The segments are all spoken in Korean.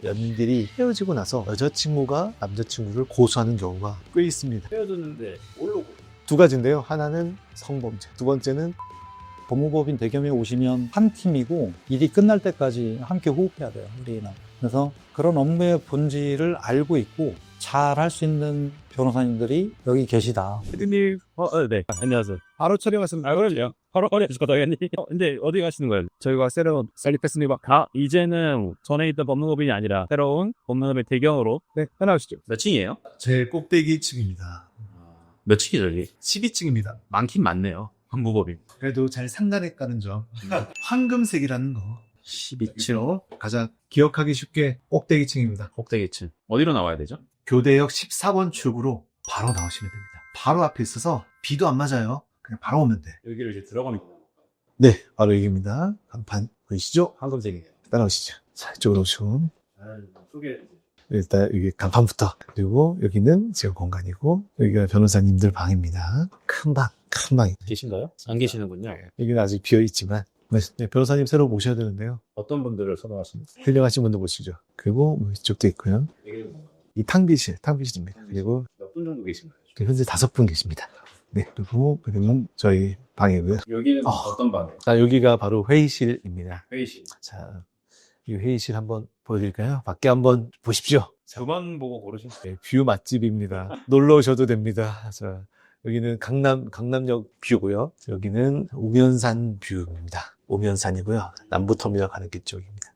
연인들이 헤어지고 나서 여자친구가 남자친구를 고소하는 경우가 꽤 있습니다. 헤어졌는데 뭘로 두 가지인데요. 하나는 성범죄, 두 번째는 법무법인 대검에 오시면 한 팀이고 일이 끝날 때까지 함께 호흡해야 돼요, 우리는. 그래서 그런 업무의 본질을 알고 있고 잘 할 수 있는 변호사님들이 여기 계시다. 피디님, 네. 안녕하세요. 바로 촬영 왔습니다. 그러죠. 바로 어려우실 거다, 근데 어디 가시는 거예요? 저희가 새로운 셀리패스님, 이제는 전에 있던 법무법인이 아니라 새로운 법무법인 대경으로, 네, 하나오시죠. 몇 층이에요? 제일 꼭대기 층입니다. 몇 층이죠, 여기? 12층입니다. 많긴 많네요. 법무법인. 그래도 잘 상단했다는 점. 황금색이라는 거. 12층. 가장 기억하기 쉽게 꼭대기 층입니다. 꼭대기층. 어디로 나와야 되죠? 교대역 14번 출구로 바로 나오시면 됩니다. 바로 앞에 있어서 비도 안 맞아요. 그냥 바로 오면 돼. 여기를 이제 들어가면 네, 바로 여기입니다. 간판 보이시죠? 황금색이에요. 따라오시죠. 자, 이쪽으로 오시고 소개. 일단 여기 간판부터. 그리고 여기는 제 공간이고 여기가 변호사님들 방입니다. 큰 방, 큰 방이. 계신가요? 안 계시는군요. 여기는 아직 비어 있지만 네, 변호사님 새로 모셔야 되는데요. 어떤 분들을 선호하십니까? 훌륭하신 분들 모시죠. 그리고 뭐 이쪽도 있고요. 이 탕비실입니다. 그리고 몇 분 정도 계신가요? 현재 5분 계십니다. 네, 그리고 저희 방이고요. 여기는 어떤 방이에요? 자, 여기가 바로 회의실입니다. 회의실. 자, 이 회의실 한번 보여드릴까요? 밖에 한번 보십시오. 그만 보고 고르신. 네, 뷰 맛집입니다. 놀러 오셔도 됩니다. 자, 여기는 강남역 뷰고요. 여기는 오면산 뷰입니다. 오면산이고요. 남부터미널 가는 길 쪽입니다.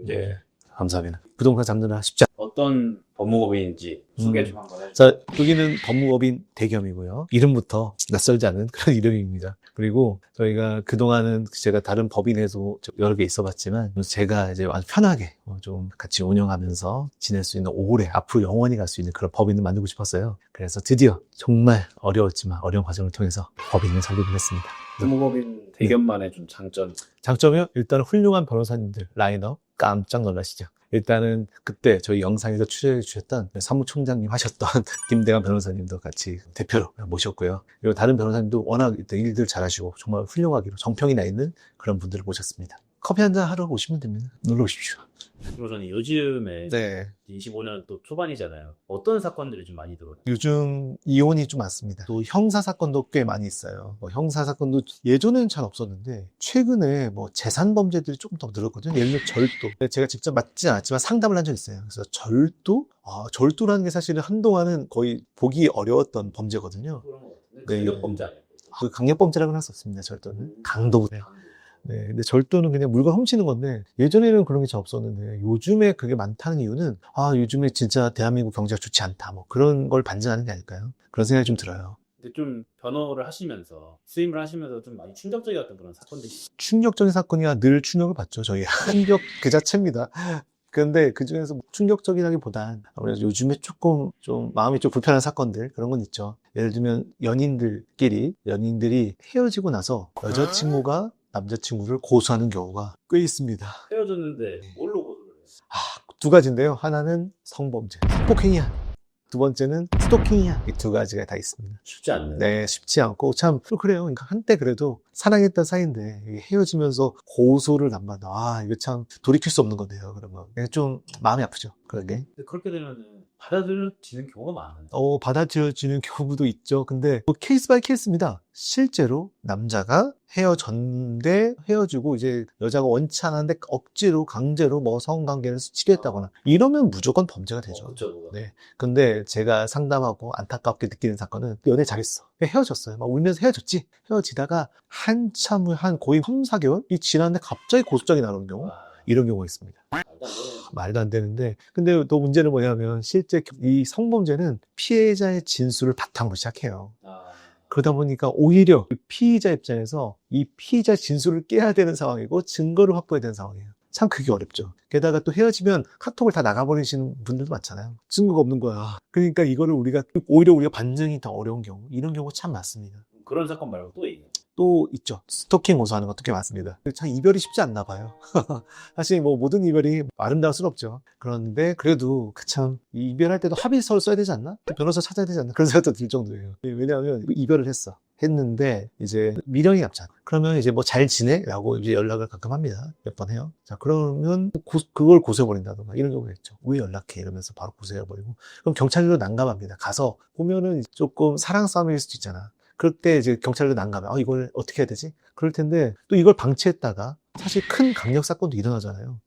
네, 감사합니다. 부동산 잡느라 쉽지 않아요. 어떤 법무법인인지 소개 좀 한번 해주세요. 자, 여기는 법무법인 대겸이고요. 이름부터 낯설지 않은 그런 이름입니다. 그리고 저희가 그동안은 제가 다른 법인에도 여러 개 있어봤지만 제가 이제 아주 편하게 좀 같이 운영하면서 지낼 수 있는 오래 앞으로 영원히 갈 수 있는 그런 법인을 만들고 싶었어요. 그래서 드디어 정말 어려웠지만 어려운 과정을 통해서 법인을 설립을 했습니다. 법무법인 대겸만의 좀 장점. 장점이요? 일단은 훌륭한 변호사님들 라인업 깜짝 놀라시죠. 일단은 그때 저희 영상에서 출연해 주셨던 사무총장님 하셨던 김대관 변호사님도 같이 대표로 모셨고요. 그리고 다른 변호사님도 워낙 일들 잘하시고 정말 훌륭하기로 정평이 나 있는 그런 분들을 모셨습니다. 커피 한잔 하러 오시면 됩니다. 놀러 오십시오. 그리고 저는 요즘에 네. 25년 또 초반이잖아요. 어떤 사건들이 좀 많이 들어요? 요즘 이혼이 좀 많습니다. 또 형사 사건도 꽤 많이 있어요. 형사 사건도 예전에는 잘 없었는데 최근에 재산 범죄들이 조금 더 늘었거든요. 예를 들면 절도. 제가 직접 맞지 않았지만 상담을 한 적이 있어요. 그래서 절도라는 게 사실은 한동안은 거의 보기 어려웠던 범죄거든요. 그런 거 같은데. 네, 강력범죄 아니에요? 그 강력범죄라고는 할 수 없습니다. 절도는 강도예요. 네, 근데 절도는 그냥 물건 훔치는 건데 예전에는 그런 게 잘 없었는데 요즘에 그게 많다는 이유는 요즘에 진짜 대한민국 경제가 좋지 않다 그런 걸 반증하는 게 아닐까요? 그런 생각이 좀 들어요. 근데 좀 변호를 하시면서 수임을 하시면서 좀 많이 충격적이었던 그런 사건들이 충격적인 사건이야 늘 충격을 받죠. 저희 충격 그 자체입니다. 그런데 그 중에서 충격적이라기보단 아무래도 요즘에 조금 좀 마음이 좀 불편한 사건들 그런 건 있죠. 예를 들면 연인들이 헤어지고 나서 여자친구가 남자친구를 고소하는 경우가 꽤 있습니다. 헤어졌는데 뭘로 고소를 해요? 두 가지인데요. 하나는 성범죄, 성폭행이야. 두 번째는 스토킹이야. 이 두 가지가 다 있습니다. 쉽지 않네요. 네, 쉽지 않고 참 그래요. 그러니까 한때 그래도 사랑했던 사이인데 이게 헤어지면서 고소를 안 받아. 이거 참 돌이킬 수 없는 건데요. 그러면 좀 마음이 아프죠. 그게. 근데 그렇게 되면은 받아들여지는 경우가 많아요. 받아들여지는 경우도 있죠. 근데 케이스 바이 케이스입니다. 실제로 남자가 헤어졌는데 헤어지고 이제 여자가 원치 않았는데 억지로 강제로 성관계를 치료했다거나 이러면 무조건 범죄가 되죠. 그렇죠. 네. 근데 제가 상담하고 안타깝게 느끼는 사건은 연애 잘했어. 헤어졌어요. 막 울면서 헤어졌지. 헤어지다가 한참을 한 거의 3, 4개월이 지났는데 갑자기 고소장이 나오는 경우 이런 경우가 있습니다. 말도 안 되는데 근데 또 문제는 뭐냐면 실제 이 성범죄는 피해자의 진술을 바탕으로 시작해요. 그러다 보니까 오히려 피의자 입장에서 이 피의자 진술을 깨야 되는 상황이고 증거를 확보해야 되는 상황이에요. 참 그게 어렵죠. 게다가 또 헤어지면 카톡을 다 나가버리시는 분들도 많잖아요. 증거가 없는 거야. 그러니까 이거를 오히려 우리가 반증이 더 어려운 경우 이런 경우 참 많습니다. 그런 사건 말고 또 있나요? 또 있죠. 스토킹 고소하는 것도 꽤 많습니다. 참 이별이 쉽지 않나 봐요. 사실 뭐 모든 이별이 아름다울 순 없죠. 그런데 그래도 참 이별할 때도 합의서를 써야 되지 않나? 변호사 찾아야 되지 않나? 그런 생각도 들 정도예요. 왜냐하면 이별을 했는데 이제 미련이 남잖아. 그러면 이제 뭐 잘 지내? 라고 이제 연락을 가끔 합니다. 몇 번 해요. 자, 그러면 그걸 고소해버린다던가 이런 경우가 있죠. 왜 연락해? 이러면서 바로 고소해버리고. 그럼 경찰로 난감합니다. 가서 보면은 조금 사랑 싸움일 수도 있잖아. 그럴 때 이제 경찰로 난감해. 이걸 어떻게 해야 되지? 그럴 텐데 또 이걸 방치했다가 사실 큰 강력 사건도 일어나잖아요.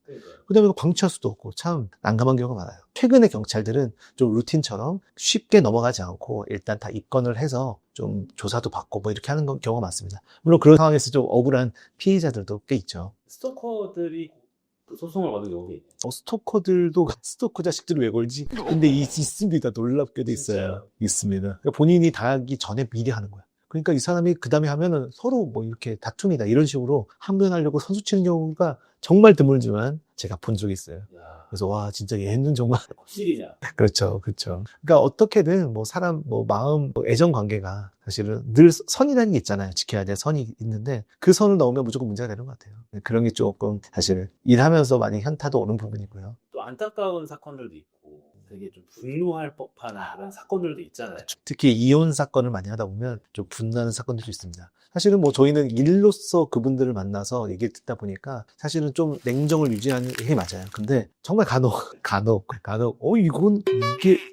그 다음에 이거 방치할 수도 없고 참 난감한 경우가 많아요. 최근에 경찰들은 좀 루틴처럼 쉽게 넘어가지 않고 일단 다 입건을 해서 좀 조사도 받고 뭐 이렇게 하는 경우가 많습니다. 물론 그런 상황에서 좀 억울한 피해자들도 꽤 있죠. 스토커들이 소송을 거는 경우가 있네요. 스토커들도 스토커 자식들을 왜 걸지? 근데 있습니다. 놀랍게도 있어요. 있습니다. 그러니까 본인이 당하기 전에 미리 하는 거야. 그러니까 이 사람이 그 다음에 하면은 서로 뭐 이렇게 다툼이다 이런 식으로 항변하려고 선수 치는 경우가 정말 드물지만 제가 본 적이 있어요. 그래서 와 진짜 얘는 정말 확실히냐. 그렇죠. 그러니까 어떻게든 뭐 사람 뭐 마음 뭐 애정 관계가 사실은 늘 선이라는 게 있잖아요. 지켜야 될 선이 있는데 그 선을 넘으면 무조건 문제가 되는 것 같아요. 그런 게 조금 사실 일하면서 많이 현타도 오는 부분이고요. 또 안타까운 사건들도 있고 되게 좀 분노할 법한 그런 사건들도 있잖아요. 특히 이혼 사건을 많이 하다 보면 좀 분노하는 사건들도 있습니다. 사실은 뭐 저희는 일로서 그분들을 만나서 얘기를 듣다 보니까 사실은 좀 냉정을 유지하는 게 맞아요. 근데 정말 간혹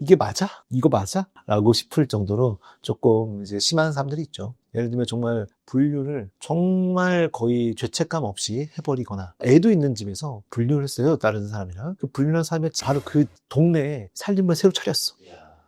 이게 맞아? 이거 맞아? 라고 싶을 정도로 조금 이제 심한 사람들이 있죠. 예를 들면 정말 분류를 정말 거의 죄책감 없이 해버리거나 애도 있는 집에서 분류를 했어요. 다른 사람이랑. 그 분류한 사람이 바로 그 동네에 살림을 새로 차렸어.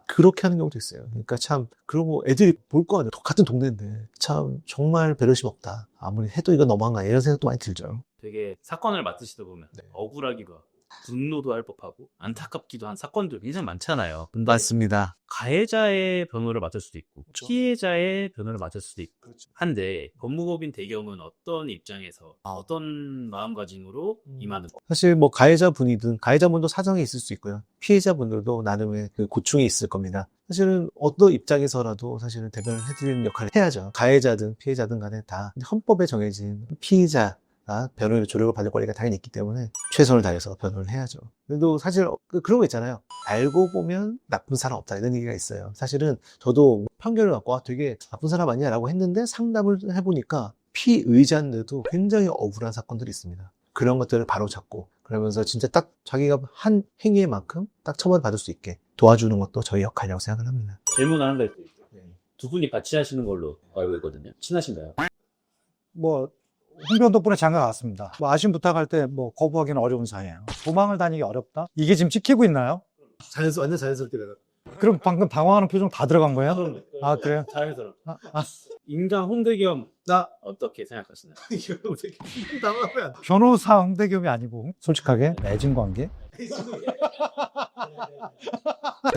그렇게 하는 경우도 있어요. 그러니까 참 그런 거 애들이 볼 거 아니에요. 같은 동네인데 참 정말 배려심 없다. 아무리 해도 이거 너무한 거 아니야. 이런 생각도 많이 들죠. 되게 사건을 맡으시다 보면 억울하기도 하고 분노도 할 법하고 안타깝기도 한 사건들 굉장히 많잖아요. 근데 맞습니다. 가해자의 변호를 맡을 수도 있고 그렇죠. 피해자의 변호를 맡을 수도 있고 그렇죠. 한데 법무법인 대경은 어떤 입장에서 어떤 마음가짐으로 임하는 사실 뭐 가해자분이든 가해자분도 사정이 있을 수 있고요. 피해자분들도 나름의 그 고충이 있을 겁니다. 사실은 어떤 입장에서라도 사실은 대변을 해드리는 역할을 해야죠. 가해자든 피해자든 간에 다 헌법에 정해진 피의자 변호인의 조력을 받을 권리가 당연히 있기 때문에 최선을 다해서 변호를 해야죠. 그래도 사실 그런 거 있잖아요. 알고 보면 나쁜 사람 없다 이런 얘기가 있어요. 사실은 저도 판결을 갖고 되게 나쁜 사람 아니야 라고 했는데 상담을 해보니까 피의자인데도 굉장히 억울한 사건들이 있습니다. 그런 것들을 바로잡고 그러면서 진짜 딱 자기가 한 행위의 만큼 딱 처벌 받을 수 있게 도와주는 것도 저희 역할이라고 생각을 합니다. 질문 하나 있어요. 두 분이 같이 하시는 걸로 알고 있거든요. 친하신가요? 뭐 홍변 덕분에 장가 갔습니다. 뭐 아쉬운 부탁할 때 뭐 거부하기는 어려운 사이예요. 도망을 다니기 어렵다? 이게 지금 찍히고 있나요? 완전 자연스럽게 내가. 그럼 방금 당황하는 표정 다 들어간 거예요? 아 그래요? 자연스러워. 아, 인간 홍대겸 어떻게 생각하시나요? 이거 되게 당황하면 안 돼. 변호사 홍대겸이 아니고 솔직하게 애증 관계?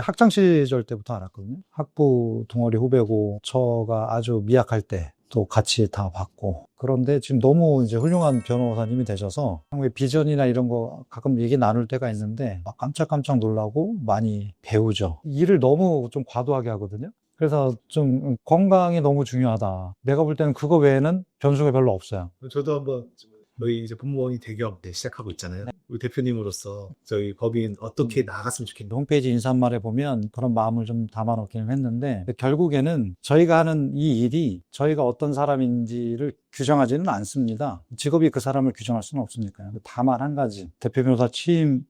학창 시절 때부터 알았거든요. 학부 동아리 후배고 저가 아주 미약할 때 또 같이 다 봤고 그런데 지금 너무 이제 훌륭한 변호사님이 되셔서 비전이나 이런 거 가끔 얘기 나눌 때가 있는데 막 깜짝깜짝 놀라고 많이 배우죠. 일을 너무 좀 과도하게 하거든요. 그래서 좀 건강이 너무 중요하다. 내가 볼 때는 그거 외에는 변수가 별로 없어요. 저도 한번 저희 이제 법무법인 대경 시작하고 있잖아요. 우리 대표님으로서 저희 법인 어떻게 나아갔으면 좋겠는데 홈페이지 인사말에 보면 그런 마음을 좀 담아놓기는 했는데 결국에는 저희가 하는 이 일이 저희가 어떤 사람인지를 규정하지는 않습니다. 직업이 그 사람을 규정할 수는 없으니까요. 다만 한 가지 대표 변호사 취임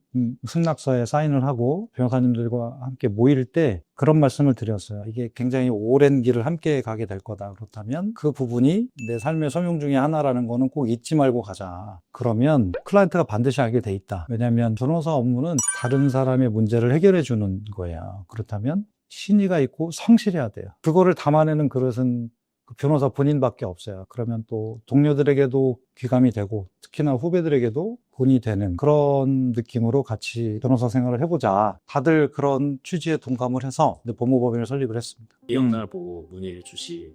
승낙서에 사인을 하고 변호사님들과 함께 모일 때 그런 말씀을 드렸어요. 이게 굉장히 오랜 길을 함께 가게 될 거다. 그렇다면 그 부분이 내 삶의 소명 중에 하나라는 거는 꼭 잊지 말고 가자. 그러면 클라이언트가 반드시 알게 돼 있다. 왜냐하면 변호사 업무는 다른 사람의 문제를 해결해 주는 거예요. 그렇다면 신의가 있고 성실해야 돼요. 그거를 담아내는 그릇은 그 변호사 본인밖에 없어요. 그러면 또 동료들에게도 귀감이 되고 특히나 후배들에게도 본이 되는 그런 느낌으로 같이 변호사 생활을 해보자. 다들 그런 취지에 동감을 해서 법무법인을 설립을 했습니다. 이 영상을 보고 문의를 주시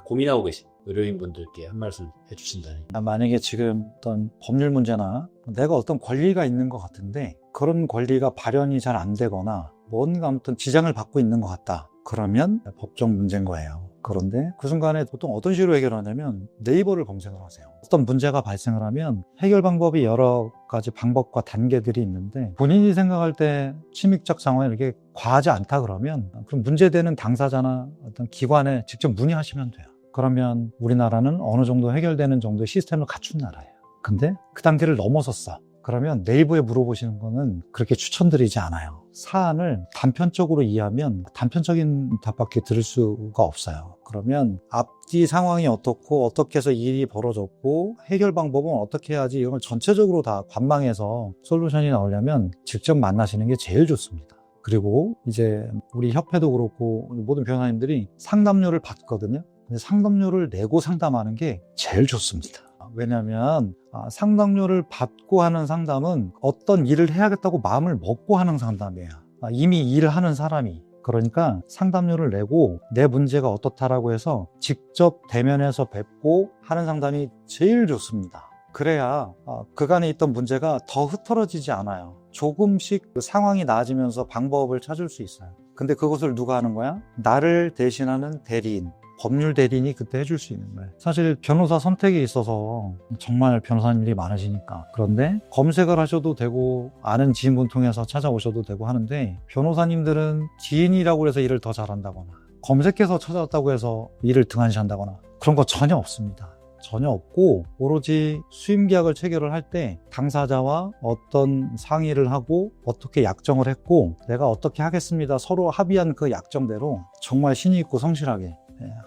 고민하고 계신 의료인분들께 한 말씀 해주신다니. 만약에 지금 어떤 법률 문제나 내가 어떤 권리가 있는 것 같은데 그런 권리가 발현이 잘 안 되거나 뭔가 아무튼 지장을 받고 있는 것 같다. 그러면 법적 문제인 거예요. 그런데 그 순간에 보통 어떤 식으로 해결하냐면 네이버를 검색을 하세요. 어떤 문제가 발생을 하면 해결 방법이 여러 가지 방법과 단계들이 있는데 본인이 생각할 때 침입적 상황이 이렇게 과하지 않다 그러면 그럼 문제되는 당사자나 어떤 기관에 직접 문의하시면 돼요. 그러면 우리나라는 어느 정도 해결되는 정도의 시스템을 갖춘 나라예요. 근데 그 단계를 넘어섰어. 그러면 네이버에 물어보시는 거는 그렇게 추천드리지 않아요. 사안을 단편적으로 이해하면 단편적인 답밖에 들을 수가 없어요. 그러면 앞뒤 상황이 어떻고 어떻게 해서 일이 벌어졌고 해결 방법은 어떻게 해야지 이걸 전체적으로 다 관망해서 솔루션이 나오려면 직접 만나시는 게 제일 좋습니다. 그리고 이제 우리 협회도 그렇고 모든 변호사님들이 상담료를 받거든요. 근데 상담료를 내고 상담하는 게 제일 좋습니다. 왜냐하면 상담료를 받고 하는 상담은 어떤 일을 해야겠다고 마음을 먹고 하는 상담이에요. 이미 일을 하는 사람이. 그러니까 상담료를 내고 내 문제가 어떻다라고 해서 직접 대면해서 뵙고 하는 상담이 제일 좋습니다. 그래야 그간에 있던 문제가 더 흐트러지지 않아요. 조금씩 그 상황이 나아지면서 방법을 찾을 수 있어요. 근데 그것을 누가 하는 거야? 나를 대신하는 대리인. 법률 대리인이 그때 해줄 수 있는 거예요. 사실 변호사 선택에 있어서 정말 변호사님들이 많으시니까. 그런데 검색을 하셔도 되고 아는 지인분 통해서 찾아오셔도 되고 하는데 변호사님들은 지인이라고 해서 일을 더 잘한다거나 검색해서 찾아왔다고 해서 일을 등한시한다거나 그런 거 전혀 없습니다. 전혀 없고 오로지 수임계약을 체결을 할 때 당사자와 어떤 상의를 하고 어떻게 약정을 했고 내가 어떻게 하겠습니다. 서로 합의한 그 약정대로 정말 신의 있고 성실하게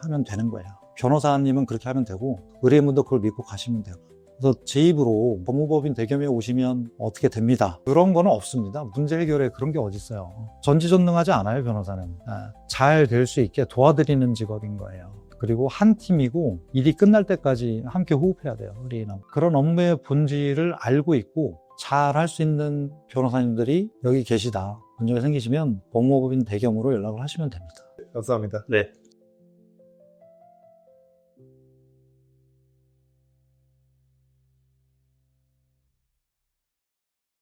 하면 되는 거예요. 변호사님은 그렇게 하면 되고 의뢰인분도 그걸 믿고 가시면 되고. 그래서 제 입으로 법무법인 대기업에 오시면 어떻게 됩니다. 그런 거는 없습니다. 문제 해결에 그런 게 어디 있어요. 전지전능하지 않아요, 변호사는. 잘 될 수 있게 도와드리는 직업인 거예요. 그리고 한 팀이고 일이 끝날 때까지 함께 호흡해야 돼요, 의뢰인하고. 그런 업무의 본질을 알고 있고 잘 할 수 있는 변호사님들이 여기 계시다. 문제가 생기시면 법무법인 대기업으로 연락을 하시면 됩니다. 감사합니다. 네.